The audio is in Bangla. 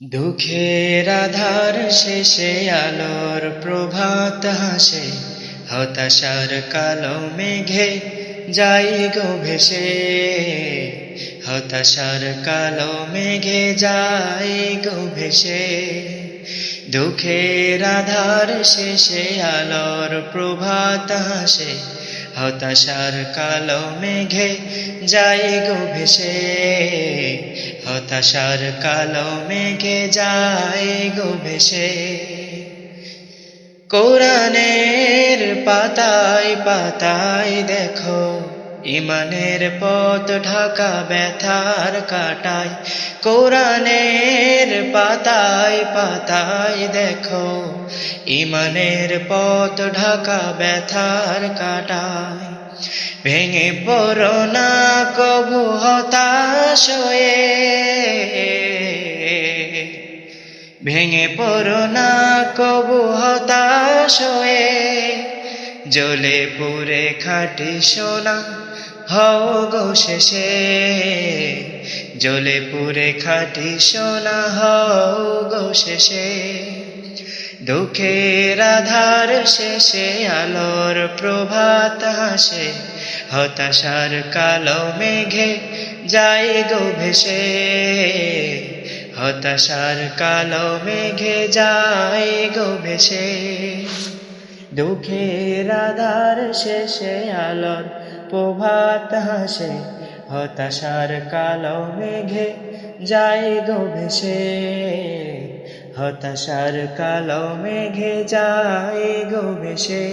দুঃখের আধার শেষে আলোর প্রভাত হাসে, হতাশার কালো মেঘে যাই গো ভেসে। হতাশার কালো মেঘে যাই গো ভেসে। দুঃখের আধার শেষে আলোর প্রভাত হাসে, হতাশার কালো মেঘে যাই গো ভেসে। হতাশার কালো মেঘে যাই গো ভেসে। কোরআনের পাতায় পাতায় দেখো, ইমানের পথ ঢাকা ব্যথার কাটায়। কোরআনের পাতায় পাতায় দেখো, ইমানের পথ ঢাকা ব্যথার কাটায়। ভেঙে পড়ো না কভু হতাশ হয়ে, ভেঙে পড়ো না কভু হতাশ হয়ে। জ্বলে পুড়ে খাঁটি সোনা হও গো শেষে। জ্বলে পুড়ে খাঁটি সোনা হও গো শেষে। দুঃখের আধার শেষে আলোর প্রভাত হাসে, হতাশার কালো মেঘে যাই গো ভেসে। হতাশার কালো মেঘে যাই গো ভেসে। দুঃখের আধার শেষে আলোর প্রভাত হাসে, হতাশার কালো মেঘে যাই গো ভেসে। হতাশার কালো মেঘে যাই গো ভেসে।